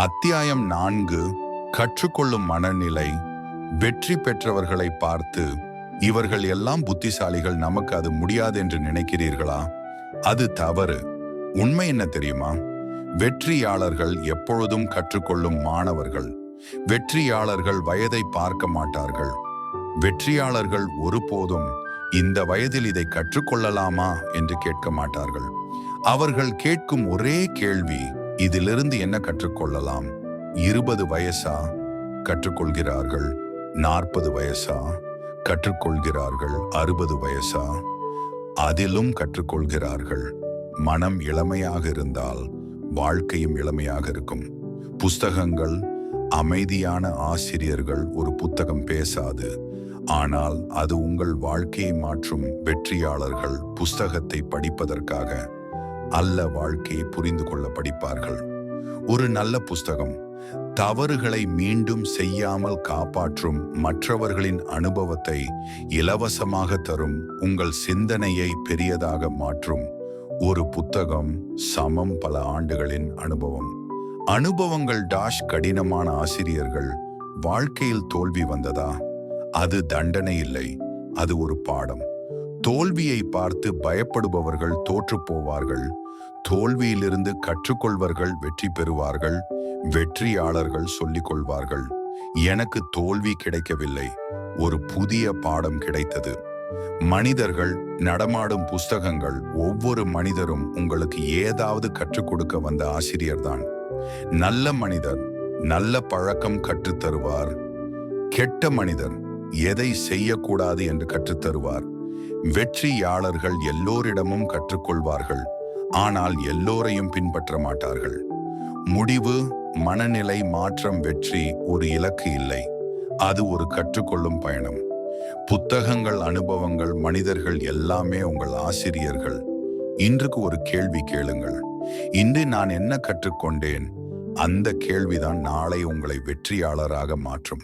அத்தியாயம் 4. கற்றுக்கொள்ளும் மனநிலை. வெற்றி பெற்றவர்களை பார்த்து, இவர்கள் எல்லாம் புத்திசாலிகள், நமக்கு அது முடியாது என்று நினைக்கிறீர்களா? அது தவறு. உண்மை என்ன தெரியுமா? வெற்றியாளர்கள் எப்பொழுதும் கற்றுக்கொள்ளும் மாணவர்கள். வெற்றியாளர்கள் வயதை பார்க்க மாட்டார்கள். வெற்றியாளர்கள் ஒருபோதும் இந்த வயதில் இதை கற்றுக்கொள்ளலாமா என்று கேட்க மாட்டார்கள். அவர்கள் கேட்கும் ஒரே கேள்வி, இதிலிருந்து என்ன கற்றுக்கொள்ளலாம்? 20 வயசா? கற்றுக்கொள்கிறார்கள். 40 வயசா? கற்றுக்கொள்கிறார்கள். 60 வயசா? அதிலும் கற்றுக்கொள்கிறார்கள். மனம் இளமையாக இருந்தால் வாழ்க்கையும் இளமையாக இருக்கும். புஸ்தகங்கள், அமைதியான ஆசிரியர்கள். ஒரு புத்தகம் பேசாது, ஆனால் அது உங்கள் வாழ்க்கையை மாற்றும். வெற்றியாளர்கள் புஸ்தகத்தை படிப்பதற்காக அல்ல, வாழ்க்கையை புரிந்து கொள்ள படிப்பார்கள். ஒரு நல்ல புஸ்தகம் தவறுகளை மீண்டும் செய்யாமல் காப்பாற்றும், மற்றவர்களின் அனுபவத்தை இலவசமாக தரும், உங்கள் சிந்தனையை பெரியதாக மாற்றும். ஒரு புத்தகம் சமம் பல ஆண்டுகளின் அனுபவம். அனுபவங்கள் கடினமான ஆசிரியர்கள். வாழ்க்கையில் தோல்வி வந்ததா? அது தண்டனை இல்லை, அது ஒரு பாடம். தோல்வியை பார்த்து பயப்படுபவர்கள் தோற்று போவார்கள். தோல்வியிலிருந்து கற்றுக்கொள்வர்கள் வெற்றி பெறுவார்கள். வெற்றியாளர்கள் சொல்லிக் கொள்வார்கள், எனக்கு தோல்வி கிடைக்கவில்லை, ஒரு புதிய பாடம் கிடைத்தது. மனிதர்கள் நடமாடும் புஸ்தகங்கள். ஒவ்வொரு மனிதரும் உங்களுக்கு ஏதாவது கற்றுக் கொடுக்க வந்த ஆசிரியர்தான். நல்ல மனிதர் நல்ல பழக்கம் கற்றுத்தருவார். கெட்ட மனிதர் எதை செய்யக்கூடாது என்று கற்றுத்தருவார். வெற்றியாளர்கள் எல்லோரிடமும் கற்றுக்கொள்வார்கள், ஆனால் எல்லோரையும் பின்பற்ற மாட்டார்கள். முடிவு, மனநிலை மாற்றம். வெற்றி ஒரு இலக்கு இல்லை, அது ஒரு கற்றுக்கொள்ளும் பயணம். புத்தகங்கள், அனுபவங்கள், மனிதர்கள் எல்லாமே உங்கள் ஆசிரியர்கள். இன்றுக்கு ஒரு கேள்வி கேளுங்கள், இன்று நான் என்ன கற்றுக்கொண்டேன்? அந்த கேள்விதான் நாளை உங்களை வெற்றியாளராக மாற்றும்.